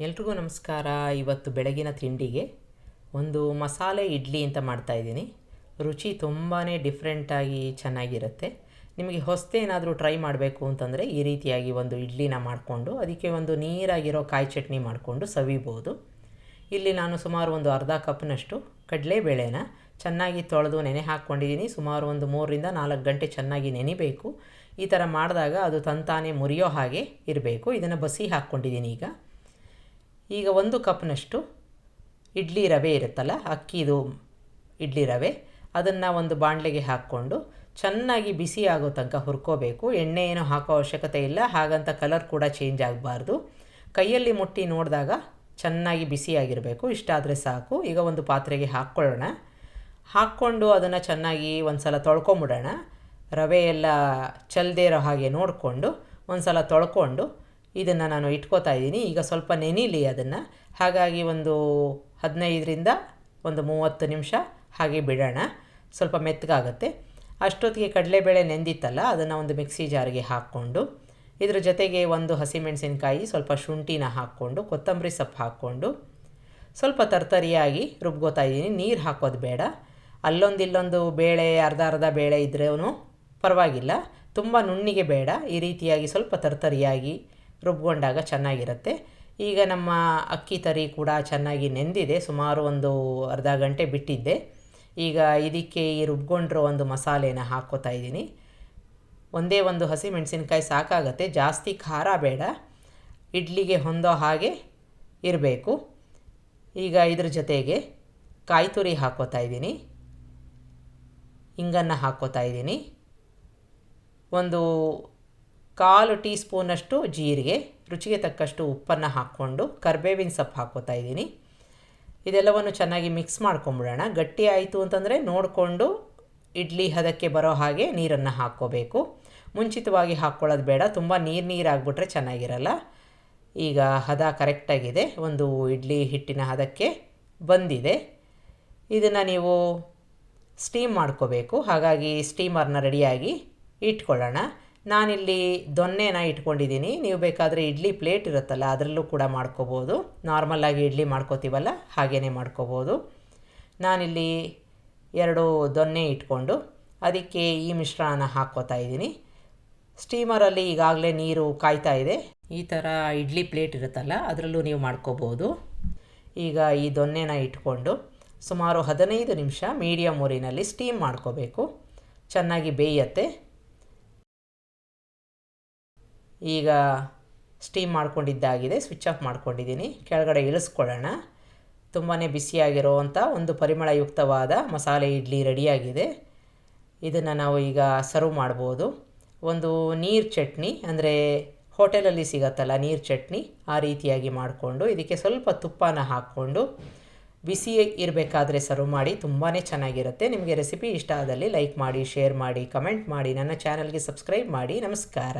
ಎಲ್ರಿಗೂ ನಮಸ್ಕಾರ. ಇವತ್ತು ಬೆಳಗಿನ ತಿಂಡಿಗೆ ಒಂದು ಮಸಾಲೆ ಇಡ್ಲಿ ಅಂತ ಮಾಡ್ತಾಯಿದ್ದೀನಿ. ರುಚಿ ತುಂಬಾ ಡಿಫ್ರೆಂಟಾಗಿ ಚೆನ್ನಾಗಿರುತ್ತೆ. ನಿಮಗೆ ಹೊಸದೇನಾದರೂ ಟ್ರೈ ಮಾಡಬೇಕು ಅಂತಂದರೆ ಈ ರೀತಿಯಾಗಿ ಒಂದು ಇಡ್ಲಿನ ಮಾಡಿಕೊಂಡು ಅದಕ್ಕೆ ಒಂದು ನೀರಾಗಿರೋ ಕಾಯಿ ಚಟ್ನಿ ಮಾಡಿಕೊಂಡು ಸವಿಬೋದು. ಇಲ್ಲಿ ನಾನು ಸುಮಾರು ಒಂದು ಅರ್ಧ ಕಪ್ನಷ್ಟು ಕಡಲೆಬೇಳೆನ ಚೆನ್ನಾಗಿ ತೊಳೆದು ನೆನೆ ಹಾಕ್ಕೊಂಡಿದ್ದೀನಿ. ಸುಮಾರು ಒಂದು 3ರಿಂದ 4 ಗಂಟೆ ಚೆನ್ನಾಗಿ ನೆನಿಬೇಕು. ಈ ಥರ ಮಾಡಿದಾಗ ಅದು ತಂತಾನೆ ಮುರಿಯೋ ಹಾಗೆ ಇರಬೇಕು. ಇದನ್ನು ಬಸಿ ಹಾಕ್ಕೊಂಡಿದ್ದೀನಿ. ಈಗ 1 ಕಪ್ನಷ್ಟು ಇಡ್ಲಿ ರವೆ ಇರುತ್ತಲ್ಲ, ಅಕ್ಕಿದು ಇಡ್ಲಿ ರವೆ, ಅದನ್ನು ಒಂದು ಬಾಣಲೆಗೆ ಹಾಕ್ಕೊಂಡು ಚೆನ್ನಾಗಿ ಬಿಸಿ ಆಗೋ ತನಕ ಹುರ್ಕೋಬೇಕು. ಎಣ್ಣೆ ಏನೂ ಹಾಕೋ ಅವಶ್ಯಕತೆ ಇಲ್ಲ, ಹಾಗಂತ ಕಲರ್ ಕೂಡ ಚೇಂಜ್ ಆಗಬಾರ್ದು. ಕೈಯಲ್ಲಿ ಮುಟ್ಟಿ ನೋಡಿದಾಗ ಚೆನ್ನಾಗಿ ಬಿಸಿಯಾಗಿರಬೇಕು. ಇಷ್ಟಾದರೆ ಸಾಕು. ಈಗ ಒಂದು ಪಾತ್ರೆಗೆ ಹಾಕ್ಕೊಳ್ಳೋಣ. ಹಾಕ್ಕೊಂಡು ಅದನ್ನು ಚೆನ್ನಾಗಿ ಒಂದು ಸಲ ತೊಳ್ಕೊಂಬಿಡೋಣ. ರವೆ ಎಲ್ಲ ಚೆಲ್ಲದೇ ಇರೋ ಹಾಗೆ ನೋಡಿಕೊಂಡು ಒಂದು ಸಲ ತೊಳ್ಕೊಂಡು ಇದನ್ನು ನಾನು ಇಟ್ಕೋತಾ ಇದ್ದೀನಿ. ಈಗ ಸ್ವಲ್ಪ ನೆನಿಲಿ ಅದನ್ನು, ಹಾಗಾಗಿ ಒಂದು 15ರಿಂದ ಒಂದು 30 ನಿಮಿಷ ಹಾಗೆ ಬಿಡೋಣ, ಸ್ವಲ್ಪ ಮೆತ್ತಗಾಗುತ್ತೆ. ಅಷ್ಟೊತ್ತಿಗೆ ಕಡಲೆಬೇಳೆ ನೆಂದಿತ್ತಲ್ಲ, ಅದನ್ನು ಒಂದು ಮಿಕ್ಸಿ ಜಾರಿಗೆ ಹಾಕ್ಕೊಂಡು ಇದ್ರ ಜೊತೆಗೆ ಒಂದು ಹಸಿಮೆಣಸಿನಕಾಯಿ, ಸ್ವಲ್ಪ ಶುಂಠಿನ ಹಾಕ್ಕೊಂಡು ಕೊತ್ತಂಬರಿ ಸೊಪ್ಪು ಹಾಕ್ಕೊಂಡು ಸ್ವಲ್ಪ ತರ್ತರಿಯಾಗಿ ರುಬ್ಕೋತಾ ಇದ್ದೀನಿ. ನೀರು ಹಾಕೋದು ಬೇಡ. ಅಲ್ಲೊಂದಿಲ್ಲೊಂದು ಬೇಳೆ, ಅರ್ಧ ಬೇಳೆ ಇದ್ರೂ ಪರವಾಗಿಲ್ಲ, ತುಂಬ ನುಣ್ಣಿಗೆ ಬೇಡ. ಈ ರೀತಿಯಾಗಿ ಸ್ವಲ್ಪ ತರ್ತರಿಯಾಗಿ ರುಬ್ಕೊಂಡಾಗ ಚೆನ್ನಾಗಿರುತ್ತೆ. ಈಗ ನಮ್ಮ ಅಕ್ಕಿ ತರಿ ಕೂಡ ಚೆನ್ನಾಗಿ ನೆಂದಿದೆ. ಸುಮಾರು ಒಂದು ಅರ್ಧ ಗಂಟೆ ಬಿಟ್ಟಿದ್ದೆ. ಈಗ ಇದಕ್ಕೆ ಈ ರುಬ್ಕೊಂಡಿರೋ ಒಂದು ಮಸಾಲೆನ ಹಾಕ್ಕೋತಾ ಇದ್ದೀನಿ. ಒಂದೇ ಒಂದು ಹಸಿಮೆಣಸಿನ್ಕಾಯಿ ಸಾಕಾಗತ್ತೆ, ಜಾಸ್ತಿ ಖಾರ ಬೇಡ, ಇಡ್ಲಿಗೆ ಹೊಂದೋ ಹಾಗೆ ಇರಬೇಕು. ಈಗ ಇದ್ರ ಜೊತೆಗೆ ಕಾಯಿ ತುರಿ ಹಾಕ್ಕೋತಾ ಇದ್ದೀನಿ, ಇಂಗನ್ನು ಹಾಕ್ಕೋತಾ ಇದ್ದೀನಿ, ಒಂದು 1/4 ಟೀ ಸ್ಪೂನಷ್ಟು ಜೀರಿಗೆ, ರುಚಿಗೆ ತಕ್ಕಷ್ಟು ಉಪ್ಪನ್ನು ಹಾಕ್ಕೊಂಡು ಕರಿಬೇವಿನ ಸೊಪ್ಪು ಹಾಕ್ಕೋತಾ ಇದ್ದೀನಿ. ಇದೆಲ್ಲವನ್ನು ಚೆನ್ನಾಗಿ ಮಿಕ್ಸ್ ಮಾಡ್ಕೊಂಬಿಡೋಣ. ಗಟ್ಟಿ ಆಯಿತು ಅಂತಂದರೆ ನೋಡಿಕೊಂಡು ಇಡ್ಲಿ ಹದಕ್ಕೆ ಬರೋ ಹಾಗೆ ನೀರನ್ನು ಹಾಕ್ಕೋಬೇಕು. ಮುಂಚಿತವಾಗಿ ಹಾಕ್ಕೊಳ್ಳೋದು ಬೇಡ, ತುಂಬ ನೀರಾಗಿಬಿಟ್ರೆ ಚೆನ್ನಾಗಿರಲ್ಲ. ಈಗ ಹದ ಕರೆಕ್ಟಾಗಿದೆ, ಒಂದು ಇಡ್ಲಿ ಹಿಟ್ಟಿನ ಹದಕ್ಕೆ ಬಂದಿದೆ. ಇದನ್ನು ನೀವು ಸ್ಟೀಮ್ ಮಾಡ್ಕೋಬೇಕು, ಹಾಗಾಗಿ ಸ್ಟೀಮರ್ನ ರೆಡಿಯಾಗಿ ಇಟ್ಕೊಳ್ಳೋಣ. ನಾನಿಲ್ಲಿ ದೊನ್ನೆನ ಇಟ್ಕೊಂಡಿದ್ದೀನಿ. ನೀವು ಬೇಕಾದರೆ ಇಡ್ಲಿ ಪ್ಲೇಟ್ ಇರುತ್ತಲ್ಲ, ಅದರಲ್ಲೂ ಕೂಡ ಮಾಡ್ಕೋಬೋದು. ನಾರ್ಮಲಾಗಿ ಇಡ್ಲಿ ಮಾಡ್ಕೋತೀವಲ್ಲ, ಹಾಗೇ ಮಾಡ್ಕೋಬೋದು. ನಾನಿಲ್ಲಿ 2 ದೊನ್ನೆ ಇಟ್ಕೊಂಡು ಅದಕ್ಕೆ ಈ ಮಿಶ್ರಣನ ಹಾಕ್ಕೋತಾ ಇದ್ದೀನಿ. ಸ್ಟೀಮರಲ್ಲಿ ಈಗಾಗಲೇ ನೀರು ಕಾಯ್ತಾ ಇದೆ. ಈ ಥರ ಇಡ್ಲಿ ಪ್ಲೇಟ್ ಇರುತ್ತಲ್ಲ, ಅದರಲ್ಲೂ ನೀವು ಮಾಡ್ಕೋಬೋದು. ಈಗ ಈ ದೊನ್ನೆನ ಇಟ್ಕೊಂಡು ಸುಮಾರು 15 ನಿಮಿಷ ಮೀಡಿಯಮ್ ಉರಿನಲ್ಲಿ ಸ್ಟೀಮ್ ಮಾಡ್ಕೋಬೇಕು. ಚೆನ್ನಾಗಿ ಬೇಯುತ್ತೆ. ಈಗ ಸ್ಟೀಮ್ ಮಾಡ್ಕೊಂಡಿದ್ದಾಗಿದೆ, ಸ್ವಿಚ್ ಆಫ್ ಮಾಡ್ಕೊಂಡಿದ್ದೀನಿ. ಕೆಳಗಡೆ ಇಳಿಸ್ಕೊಳ್ಳೋಣ. ತುಂಬಾ ಬಿಸಿಯಾಗಿರುವಂಥ ಒಂದು ಪರಿಮಳಯುಕ್ತವಾದ ಮಸಾಲೆ ಇಡ್ಲಿ ರೆಡಿಯಾಗಿದೆ. ಇದನ್ನು ನಾವು ಈಗ ಸರ್ವ್ ಮಾಡ್ಬೋದು. ಒಂದು ನೀರು ಚಟ್ನಿ, ಅಂದರೆ ಹೋಟೆಲಲ್ಲಿ ಸಿಗತ್ತಲ್ಲ ನೀರು ಚಟ್ನಿ, ಆ ರೀತಿಯಾಗಿ ಮಾಡಿಕೊಂಡು ಇದಕ್ಕೆ ಸ್ವಲ್ಪ ತುಪ್ಪನ ಹಾಕ್ಕೊಂಡು ಬಿಸಿ ಇರಬೇಕಾದ್ರೆ ಸರ್ವ್ ಮಾಡಿ. ತುಂಬಾ ಚೆನ್ನಾಗಿರುತ್ತೆ. ನಿಮಗೆ ರೆಸಿಪಿ ಇಷ್ಟ ಆದಲ್ಲಿ ಲೈಕ್ ಮಾಡಿ, ಶೇರ್ ಮಾಡಿ, ಕಮೆಂಟ್ ಮಾಡಿ, ನನ್ನ ಚಾನಲ್ಗೆ ಸಬ್ಸ್ಕ್ರೈಬ್ ಮಾಡಿ. ನಮಸ್ಕಾರ.